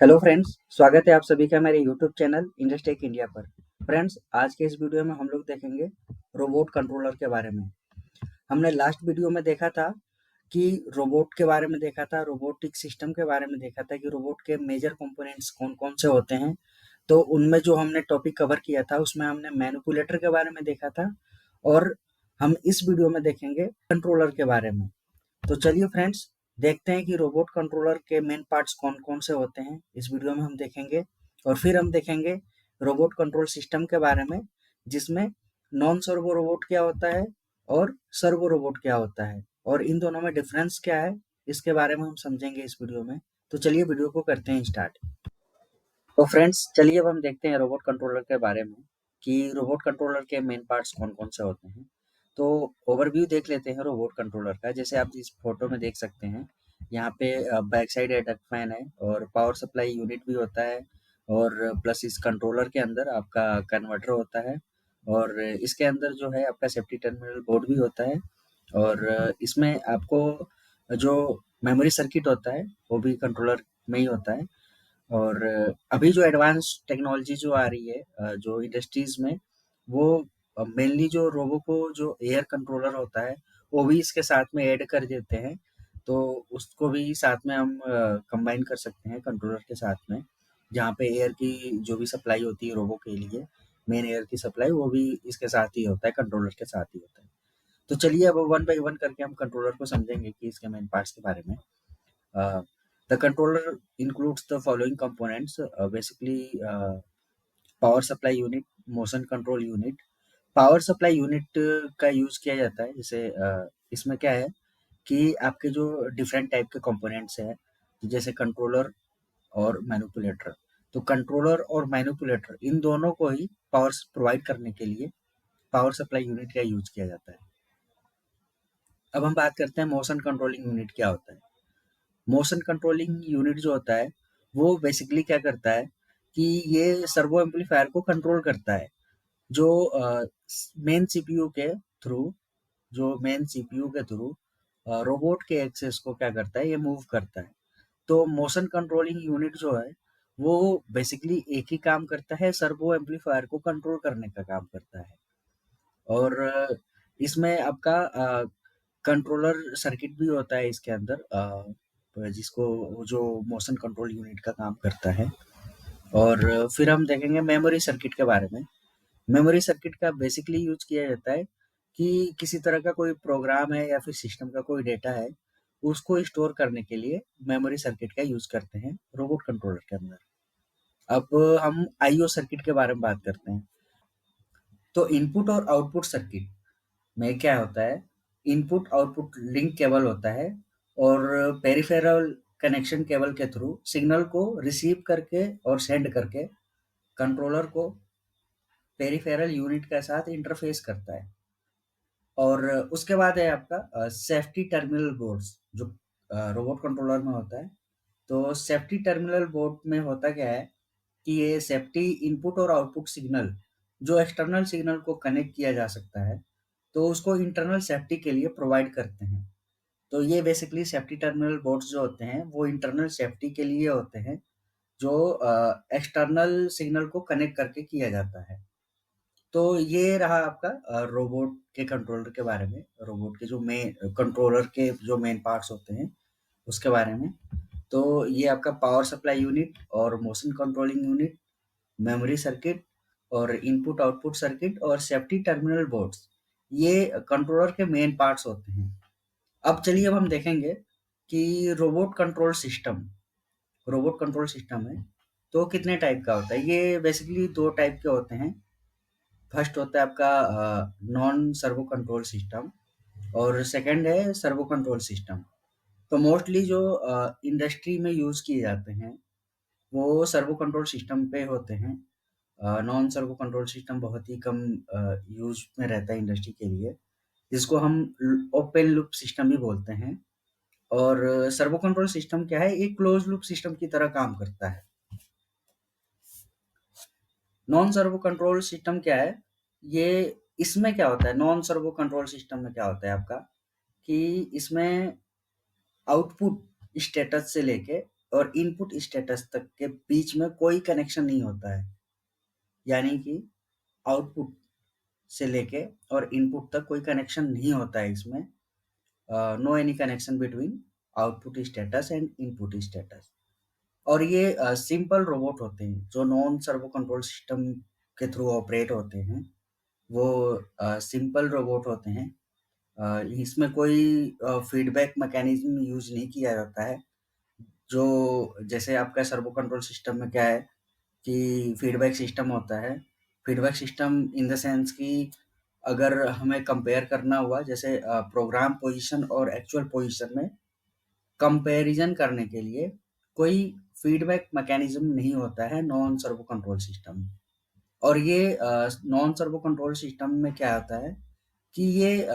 Hello friends, स्वागत है आप सभी का मेरे यूट्यूब चैनल इंडस्टेक इंडिया पर। फ्रेंड्स, आज के इस वीडियो में हम लोग देखेंगे रोबोट कंट्रोलर के बारे में। हमने लास्ट वीडियो में देखा था कि रोबोट के बारे में देखा था, रोबोटिक सिस्टम के बारे में देखा था कि रोबोट के मेजर कंपोनेंट्स कौन-कौन से होते हैं। तो उनमें जो हमने टॉपिक कवर किया था उसमें हमने मैनिपुलेटर के बारे में देखा था और हम इस वीडियो में देखेंगे कंट्रोलर के बारे में। तो चलिए फ्रेंड्स, देखते हैं कि रोबोट कंट्रोलर के मेन पार्ट्स कौन-कौन से होते हैं। इस वीडियो में हम देखेंगे और फिर हम देखेंगे रोबोट कंट्रोल सिस्टम के बारे में, जिसमें नॉन सर्वो रोबोट क्या होता है और सर्वो रोबोट क्या होता है और इन दोनों में डिफरेंस क्या है, इसके बारे में हम समझेंगे इस वीडियो में। तो चलिए वीडियो को करते हैं स्टार्ट। तो फ्रेंड्स, चलिए अब हम देखते हैं रोबोट कंट्रोलर के बारे में कि रोबोट कंट्रोलर के मेन पार्ट्स कौन-कौन से होते हैं। तो ओवरव्यू देख लेते हैं रोबोट कंट्रोलर का। जैसे आप इस फोटो में देख सकते हैं, यहाँ पे बैक साइड एडक्ट फैन है और पावर सप्लाई यूनिट भी होता है और प्लस इस कंट्रोलर के अंदर आपका कन्वर्टर होता है और इसके अंदर जो है आपका सेफ्टी टर्मिनल बोर्ड भी होता है और इसमें आपको जो मेमोरी सर्किट होता है वो भी कंट्रोलर में ही होता है। और अभी जो एडवांस टेक्नोलॉजी जो आ रही है जो इंडस्ट्रीज में, वो मेनली जो रोबो को जो एयर कंट्रोलर होता है वो भी इसके साथ में ऐड कर देते हैं। तो उसको भी साथ में हम कंबाइन कर सकते हैं कंट्रोलर के साथ में, जहाँ पे एयर की जो भी सप्लाई होती है रोबो के लिए, मेन एयर की सप्लाई वो भी इसके साथ ही होता है, कंट्रोलर के साथ ही होता है। तो चलिए अब वन बाय वन करके हम कंट्रोलर को समझेंगे कि इसके मेन पार्ट्स के बारे में। The controller includes the following components, basically power supply unit, motion control unit. Power supply unit का यूज किया जाता है, जैसे इसमें क्या है कि आपके जो डिफरेंट टाइप के कंपोनेंट्स हैं, जैसे कंट्रोलर और मैनिपुलेटर। तो कंट्रोलर और मैनिपुलेटर इन दोनों को ही पावर प्रोवाइड करने के लिए पावर सप्लाई यूनिट का यूज किया जाता है। अब हम बात करते हैं मोशन कंट्रोलिंग यूनिट क्या होता है। मोशन कंट्रोलिंग यूनिट जो होता है वो बेसिकली क्या करता है कि ये सर्वो एम्पलीफायर को कंट्रोल करता है, जो मेन सीपीयू के थ्रू जो मेन सीपीयू के थ्रू रोबोट के एक्सेस को क्या करता है, ये मूव करता है। तो मोशन कंट्रोलिंग यूनिट जो है वो बेसिकली एक ही काम करता है, सर्वो एम्पलीफायर को कंट्रोल करने का काम करता है। और इसमें आपका कंट्रोलर सर्किट भी होता है इसके अंदर, जिसको जो मोशन कंट्रोल यूनिट का काम करता है। और फिर हम देखेंगे मेमोरी सर्किट के बारे में। मेमोरी सर्किट का बेसिकली यूज किया जाता है कि किसी तरह का कोई प्रोग्राम है या फिर सिस्टम का कोई डेटा है, उसको स्टोर करने के लिए मेमोरी सर्किट का यूज करते हैं रोबोट कंट्रोलर के अंदर। अब हम आईओ सर्किट के बारे में बात करते हैं। तो इनपुट और आउटपुट सर्किट में क्या होता है, इनपुट आउटपुट लिंक केबल होता है और पेरिफेरल कनेक्शन केबल के थ्रू सिग्नल को रिसीव करके और सेंड करके कंट्रोलर को पेरिफेरल यूनिट के साथ इंटरफेस करता है। और उसके बाद है आपका सेफ्टी टर्मिनल बोर्ड्स, जो रोबोट कंट्रोलर में होता है। तो सेफ्टी टर्मिनल बोर्ड में होता क्या है कि ये सेफ्टी इनपुट और आउटपुट सिग्नल, जो एक्सटर्नल सिग्नल को कनेक्ट किया जा सकता है, तो उसको इंटरनल सेफ्टी के लिए प्रोवाइड करते हैं। तो ये बेसिकली सेफ्टी टर्मिनल बोर्ड्स जो होते हैं वो इंटरनल सेफ्टी के लिए होते हैं, जो एक्सटर्नल सिग्नल को कनेक्ट करके किया जाता है। तो ये रहा आपका रोबोट के कंट्रोलर के बारे में, रोबोट के जो मेन कंट्रोलर के जो मेन पार्ट्स होते हैं उसके बारे में। तो ये आपका पावर सप्लाई यूनिट और motion controlling unit, memory circuit और इनपुट आउटपुट सर्किट और सेफ्टी टर्मिनल बोर्ड्स, ये कंट्रोलर के मेन पार्ट्स होते हैं। अब चलिए अब हम देखेंगे कि रोबोट कंट्रोल सिस्टम है तो कितने टाइप का होता है। ये बेसिकली दो टाइप के होते हैं। फर्स्ट होता है आपका नॉन सर्वो कंट्रोल सिस्टम और सेकंड है सर्वो कंट्रोल सिस्टम। तो मोस्टली जो इंडस्ट्री में यूज किए जाते हैं वो सर्वो कंट्रोल सिस्टम पे होते हैं। नॉन सर्वो कंट्रोल सिस्टम बहुत ही कम यूज में रहता है इंडस्ट्री के लिए, जिसको हम ओपन लूप सिस्टम भी बोलते हैं। और सर्वो कंट्रोल सिस्टम क्या है, एक क्लोज लूप सिस्टम की तरह काम करता है। नॉन सर्वो कंट्रोल सिस्टम क्या है, ये इसमें क्या होता है, नॉन सर्वो कंट्रोल सिस्टम में क्या होता है आपका कि इसमें आउटपुट स्टेटस से लेके और इनपुट स्टेटस तक के बीच में कोई कनेक्शन नहीं होता है, यानी कि आउटपुट से लेके और इनपुट तक कोई कनेक्शन नहीं होता है इसमें। No any connection between output status and input status. और ये सिंपल रोबोट होते हैं जो नॉन सर्वो कंट्रोल सिस्टम के थ्रू ऑपरेट होते हैं। वो सिंपल रोबोट होते हैं। इसमें कोई फीडबैक मैकेनिज्म यूज नहीं किया जाता है। जो जैसे आपका सर्वो कंट्रोल सिस्टम में क्या है कि फीडबैक सिस्टम होता है। Feedback system in the sense कि अगर हमें कंपेयर करना हुआ, जैसे प्रोग्राम पोजीशन और एक्चुअल पोजीशन में कंपैरिजन करने के लिए कोई फीडबैक मैकेनिज्म नहीं होता है नॉन सर्वो कंट्रोल सिस्टम में। और ये नॉन सर्वो कंट्रोल सिस्टम में क्या होता है कि ये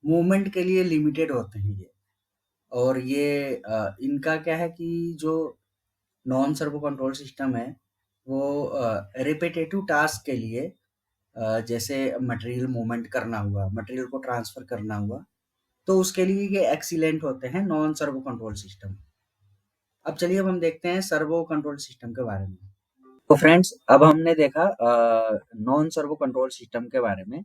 मूवमेंट के लिए लिमिटेड होते हैं ये। और ये इनका क्या है कि जो नॉन सर्वो कंट्रोल सिस्टम है वो रिपीटेटिव टास्क के लिए, जैसे मटेरियल मूवमेंट करना हुआ, मटेरियल को ट्रांसफर करना हुआ, तो उसके लिए ये एक्सीलेंट होते हैं नॉन सर्वो कंट्रोल सिस्टम। अब चलिए अब हम देखते हैं सर्वो कंट्रोल सिस्टम के बारे में। तो फ्रेंड्स, अब हमने देखा नॉन सर्वो कंट्रोल सिस्टम के बारे में।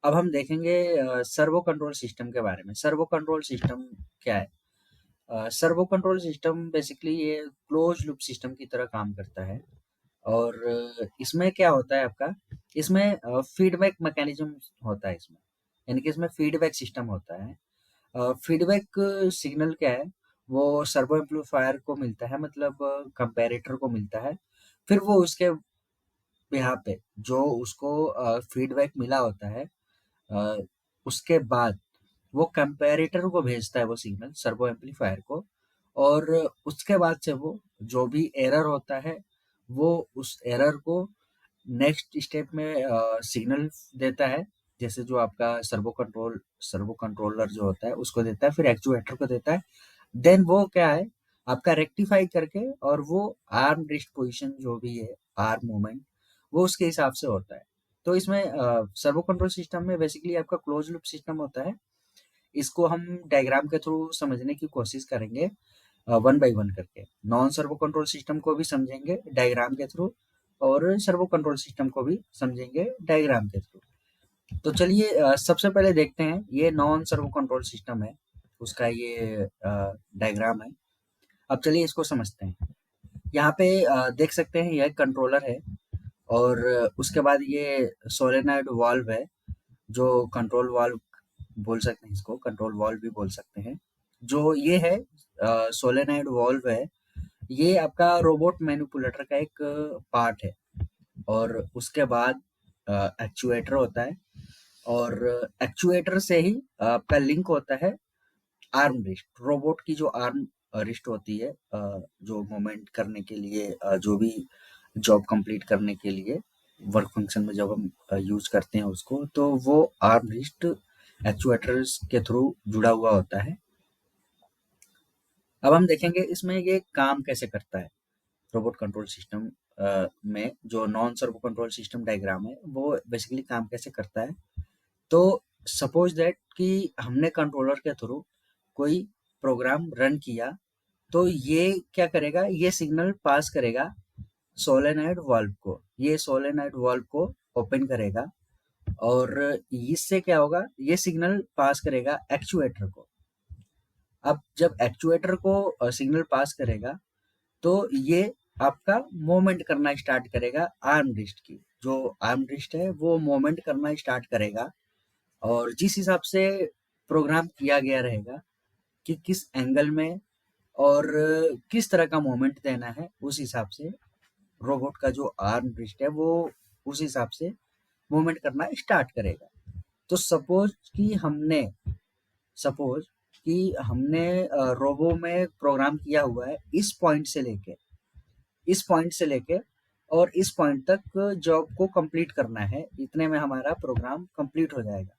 अब हम देखेंगे सर्वो कंट्रोल सिस्टम के बारे में। सर्वो कंट्रोल सिस्टम क्या है? सर्वो कंट्रोल सिस्टम बेसिकली ये क्लोज लूप सिस्टम की तरह काम करता है। और इसमें क्या होता है आपका, इसमें फीडबैक मैकेनिज्म होता है इसमें, यानी कि इसमें फीडबैक सिस्टम होता है। फीडबैक सिग्नल क्या है, वो सर्वो एम्पलीफायर को मिलता है, मतलब कंपैरेटर को मिलता है। फिर वो उसके बिहाफ पे जो उसको फीडबैक मिला होता है, अ, उसके बाद वो कंपैरेटर को भेजता है वो सिग्नल सर्वो एम्पलीफायर को। और उसके बाद से वो जो भी एरर होता है वो उस एरर को नेक्स्ट स्टेप में सिग्नल देता है। जैसे जो आपका सर्वो कंट्रोलर जो होता है उसको देता है, फिर एक्चुएटर को देता है। देन वो क्या है, आपका रेक्टिफाई करके, और वो आर्म रिस्ट पोजीशन जो भी है, आर्म मूवमेंट, वो उसके हिसाब से होता है। तो इसमें सर्वो कंट्रोल सिस्टम में बेसिकली आपका क्लोज लूप सिस्टम होता है। इसको हम डायग्राम के थ्रू समझने की कोशिश करेंगे, वन बाय वन करके। नॉन सर्वो कंट्रोल सिस्टम को भी समझेंगे डायग्राम के थ्रू, और सर्वो कंट्रोल सिस्टम को भी समझेंगे डायग्राम के थ्रू। तो चलिए सबसे पहले देखते हैं, ये नॉन सर्वो कंट्रोल सिस्टम है, उसका ये डायग्राम है। अब चलिए इसको समझते हैं। यहाँ पे देख सकते हैं, यह कंट्रोलर है, और उसके बाद ये सोलेनॉइड वाल्व है, जो कंट्रोल वाल्व बोल सकते हैं, इसको कंट्रोल वाल्व भी बोल सकते हैं। जो ये है सोलेनॉइड वाल्व है, ये आपका रोबोट मैनिपुलेटर का एक पार्ट है। और उसके बाद एक्चुएटर होता है, और एक्चुएटर से ही आपका लिंक होता है आर्म रिस्ट। रोबोट की जो आर्म रिस्ट होती है, जो मूवमेंट करने के लिए, जो भी जॉब कंप्लीट करने के लिए वर्क फंक्शन में जब हम यूज करते हैं उसको, तो वो आर्म रिस्ट एक्चुएटर्स के थ्रू जुड़ा हुआ होता है। अब हम देखेंगे इसमें ये काम कैसे करता है। रोबोट कंट्रोल सिस्टम में जो non servo control system diagram है, वो बेसिकली काम कैसे करता है। तो सपोज दैट कि हमने कंट्रोलर के थ्रू कोई प्रोग्राम रन किया, तो ये क्या करेगा, ये सिग्नल पास करेगा सोलेनॉइड वाल्व को। ये सोलेनॉइड वाल्व को ओपन करेगा, और इससे क्या होगा, ये सिग्नल पास करेगा एक्चुएटर को। अब जब एक्चुएटर को सिग्नल पास करेगा, तो ये आपका मूवमेंट करना स्टार्ट करेगा आर्म रिस्ट की। जो आर्म रिस्ट है वो मूवमेंट करना स्टार्ट करेगा, और जिस हिसाब से प्रोग्राम किया गया रहेगा कि किस एंगल में और किस तरह का मूवमेंट देना है, उस हिसाब से रोबोट का जो आर्म रिस्ट है वो उस हिसाब से मूवमेंट करना स्टार्ट करेगा। तो सपोज कि हमने रोबो में प्रोग्राम किया हुआ है इस पॉइंट से लेके और इस पॉइंट तक जॉब को कंप्लीट करना है, इतने में हमारा प्रोग्राम कंप्लीट हो जाएगा।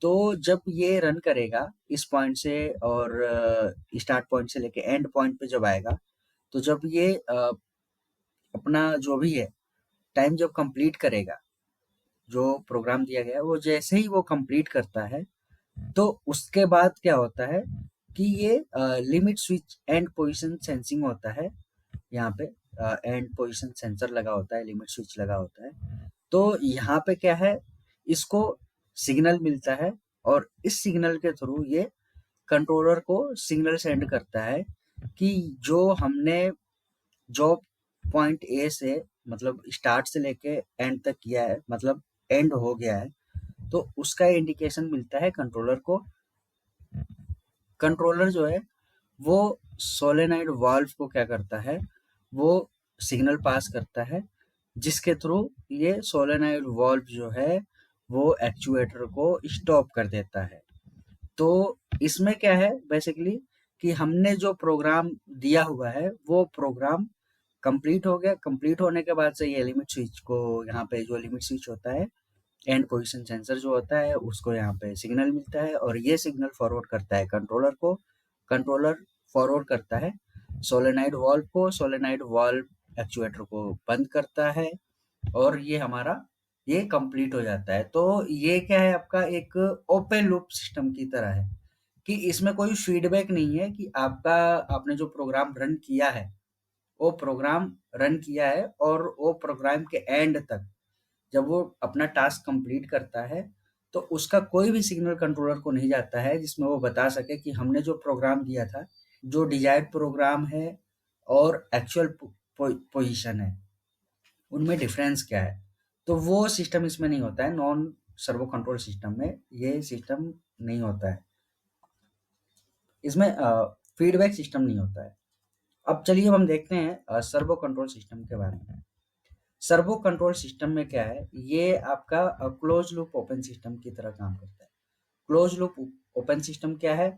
तो जब ये रन करेगा इस पॉइंट से, और स्टार्ट पॉइंट से लेके एंड पॉइंट पे जब आएगा, तो जब ये अपना जो भी है टाइम जब कंप्लीट करेगा, जो प्रोग्राम दिया गया है वो जैसे ही वो कंप्लीट करता है, तो उसके बाद क्या होता है कि ये limit switch and position sensing होता है। यहाँ पे एंड पोजीशन सेंसर लगा होता है, लिमिट स्विच लगा होता है। तो यहाँ पे क्या है, इसको सिग्नल मिलता है और इस सिग्नल के थ्रू ये कंट्रोलर को सिग्नल सेंड करता है कि जो हमने जो पॉइंट ए से मतलब स्टार्ट से लेके एंड तक किया है, मतलब एंड हो गया है, तो उसका इंडिकेशन मिलता है कंट्रोलर को। कंट्रोलर जो है वो सोलेनॉइड वाल्व को क्या करता है, वो सिग्नल पास करता है, जिसके थ्रू ये सोलेनॉइड वाल्व जो है वो एक्चुएटर को स्टॉप कर देता है। तो इसमें क्या है बेसिकली कि हमने जो प्रोग्राम दिया हुआ है वो प्रोग्राम कंप्लीट हो गया। कंप्लीट होने के बाद से ये लिमिट स्विच को, यहाँ पे जो लिमिट स्विच होता है, एंड पोजीशन सेंसर जो होता है, उसको यहाँ पे सिग्नल मिलता है और ये सिग्नल फॉरवर्ड करता है कंट्रोलर को। कंट्रोलर फॉरवर्ड करता है सोलेनॉइड वाल्व को, सोलेनॉइड वाल्व एक्चुएटर को बंद करता है और ये हमारा ये कंप्लीट हो जाता है। तो ये क्या है, आपका एक ओपन लूप सिस्टम की तरह है कि इसमें कोई फीडबैक नहीं है कि आपने जो प्रोग्राम रन किया है वो प्रोग्राम रन किया है और वो प्रोग्राम के एंड तक जब वो अपना टास्क कंप्लीट करता है तो उसका कोई भी सिग्नल कंट्रोलर को नहीं जाता है जिसमें वो बता सके कि हमने जो प्रोग्राम दिया था, जो डिजायर्ड प्रोग्राम है और एक्चुअल पोजीशन है, उनमें डिफरेंस क्या है। तो वो सिस्टम इसमें नहीं होता है। नॉन सर्वो कंट्रोल सिस्टम में ये सिस्टम नहीं होता है, इसमें फीडबैक सिस्टम नहीं होता है। अब चलिए हम देखते हैं सर्वो कंट्रोल सिस्टम के बारे में। सर्वो कंट्रोल सिस्टम में क्या है, ये आपका क्लोज लूप ओपन सिस्टम की तरह काम करता है। क्लोज लूप ओपन सिस्टम क्या है,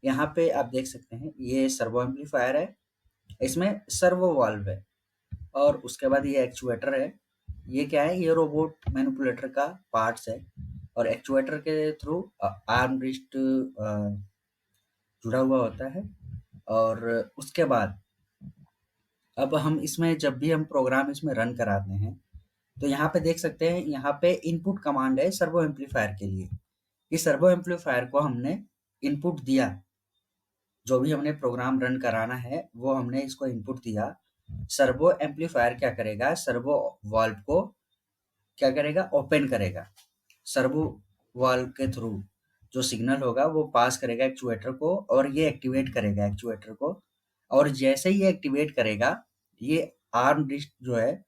यहाँ पे आप देख सकते हैं ये सर्वो एम्पलीफायर है, इसमें सर्वो वाल्व है और उसके बाद ये एक्चुएटर है। ये क्या है, ये रोबोट मैनिपुलेटर का पार्ट्स है और एक्चुएटर के थ्रू आर्म रिस्ट जुड़ा हुआ होता है। और उसके बाद अब हम इसमें जब भी हम प्रोग्राम इसमें रन कराते हैं तो यहाँ पे देख सकते हैं, यहाँ पे इनपुट कमांड है सर्वो एम्पलीफायर के लिए। इस सर्वो एम्पलीफायर को हमने इनपुट दिया, जो भी हमने प्रोग्राम रन कराना है वो हमने इसको इनपुट दिया। सर्वो एम्पलीफायर क्या करेगा, सर्वो वाल्व को क्या करेगा, ओपन करेगा। सर्वो वाल्व के थ्रू जो सिग्नल होगा वो पास करेगा एक्चुएटर को और ये एक्टिवेट करेगा एक्चुएटर को। और जैसे ही ये एक्टिवेट करेगा, ये आर्म डिस्क जो है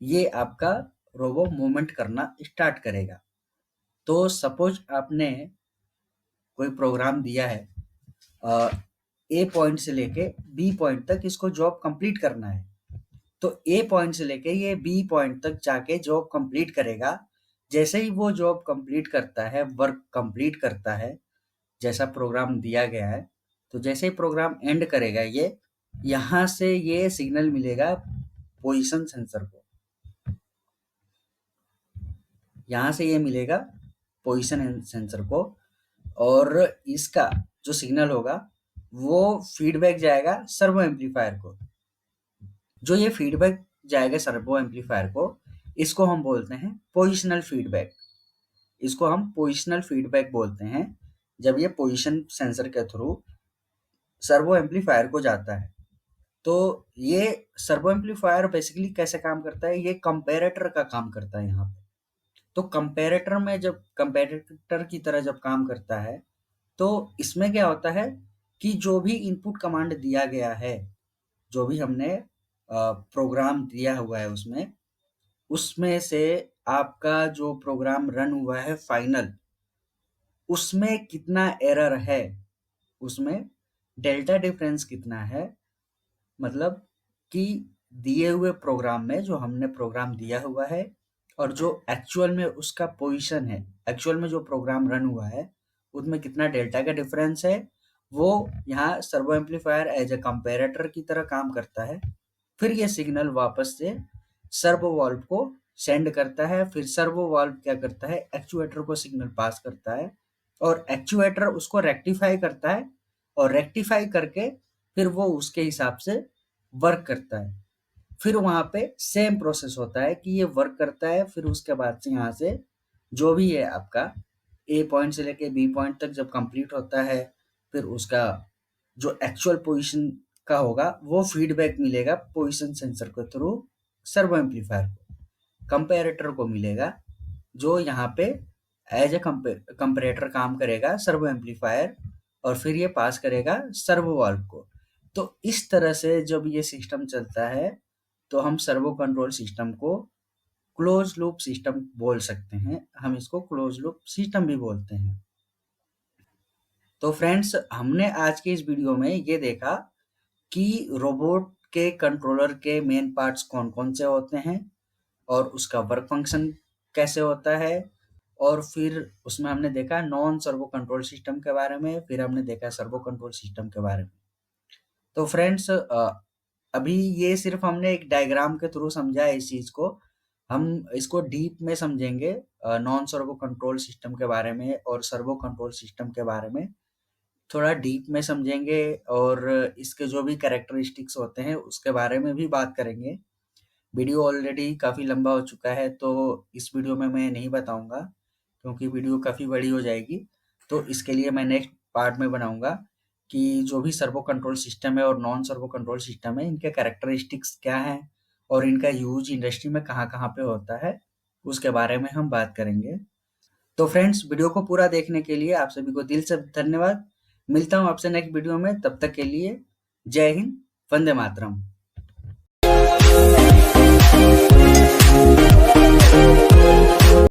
ये आपका रोबो मूवमेंट करना स्टार्ट करेगा। तो सपोज आपने कोई प्रोग्राम दिया है, ए पॉइंट से लेके बी पॉइंट तक इसको जॉब कंप्लीट करना है, तो ए पॉइंट से लेके ये बी पॉइंट तक जाके जॉब कंप्लीट करेगा। जैसे ही वो जॉब कंप्लीट करता है, वर्क कंप्लीट करता है जैसा प्रोग्राम दिया गया है, तो जैसे ही प्रोग्राम एंड करेगा ये, यहाँ से ये सिग्नल मिलेगा पोजीशन सेंसर को, यहाँ से ये मिलेगा पोजीशन सेंसर को और इसका जो सिग्नल होगा वो फीडबैक जाएगा सर्वो एम्पलीफायर को। जो ये फीडबैक जाएगा सर्वो एम्पलीफायर को, इसको हम बोलते हैं पोजिशनल फीडबैक। इसको हम पोजिशनल फीडबैक बोलते हैं जब ये पोजीशन सेंसर के थ्रू सर्वो एम्पलीफायर को जाता है। तो ये सर्वो एम्पलीफायर बेसिकली कैसे काम करता है, ये कंपैरेटर का काम करता है यहाँ पे। तो कंपैरेटर में जब कंपैरेटर की तरह जब काम करता है तो इसमें क्या होता है कि जो भी इनपुट कमांड दिया गया है, जो भी हमने प्रोग्राम दिया हुआ है उसमें से आपका जो प्रोग्राम रन हुआ है फाइनल, उसमें कितना एरर है, उसमें डेल्टा डिफरेंस कितना है, मतलब कि दिए हुए प्रोग्राम में जो हमने प्रोग्राम दिया हुआ है और जो एक्चुअल में उसका पोजीशन है, एक्चुअल में जो प्रोग्राम रन हुआ है उसमें कितना डेल्टा का डिफरेंस है, वो यहाँ servo amplifier as a comparator की तरह काम करता है। फिर ये सिग्नल वापस से सर्वो वाल्व को सेंड करता है। फिर सर्वो वाल्व क्या करता है, एक्चुएटर को सिग्नल पास करता है और एक्चुएटर उसको रेक्टिफाई करता है और रेक्टिफाई करके फिर वो उसके हिसाब से वर्क करता है। फिर वहाँ पे सेम प्रोसेस होता है कि ये वर्क करता है। फिर उसके बाद से यहाँ से जो भी है आपका ए पॉइंट से लेके बी पॉइंट तक जब कंप्लीट होता है, फिर उसका जो एक्चुअल पोजीशन का होगा वो फीडबैक मिलेगा पोजीशन सेंसर के थ्रू सर्वो एम्पलीफायर को, कंपैरेटर को मिलेगा, जो यहाँ पे एज ए कंपैरेटर काम करेगा सर्वो एम्पलीफायर, और फिर ये पास करेगा सर्वो वाल्व को। तो इस तरह से जब ये सिस्टम चलता है तो हम सर्वो कंट्रोल सिस्टम को क्लोज लूप सिस्टम बोल सकते हैं, हम इसको क्लोज लूप सिस्टम भी बोलते हैं। तो फ्रेंड्स, हमने आज के इस वीडियो में ये देखा कि रोबोट के कंट्रोलर के मेन पार्ट्स कौन कौन से होते हैं और उसका वर्क फंक्शन कैसे होता है, और फिर उसमें हमने देखा नॉन सर्वो कंट्रोल सिस्टम के बारे में, फिर हमने देखा सर्वो कंट्रोल सिस्टम के बारे में। तो फ्रेंड्स, अभी ये सिर्फ हमने एक डायग्राम के थ्रू समझा है इस चीज को, हम इसको डीप में समझेंगे नॉन सर्वो कंट्रोल सिस्टम के बारे में और सर्वो कंट्रोल सिस्टम के बारे में थोड़ा डीप में समझेंगे, और इसके जो भी कैरेक्टरिस्टिक्स होते हैं उसके बारे में भी बात करेंगे। वीडियो ऑलरेडी काफ़ी लंबा हो चुका है, तो इस वीडियो में मैं नहीं बताऊंगा क्योंकि वीडियो काफ़ी बड़ी हो जाएगी। तो इसके लिए मैं नेक्स्ट पार्ट में बनाऊंगा कि जो भी सर्वो कंट्रोल सिस्टम है और नॉन सर्वो कंट्रोल सिस्टम है, इनके कैरेक्टरिस्टिक्स क्या हैं और इनका यूज इंडस्ट्री में कहाँ कहाँ पे होता है, उसके बारे में हम बात करेंगे। तो फ्रेंड्स, वीडियो को पूरा देखने के लिए आप सभी को दिल से धन्यवाद। मिलता हूँ आपसे नेक्स्ट वीडियो में, तब तक के लिए जय हिंद, वंदे मातरम।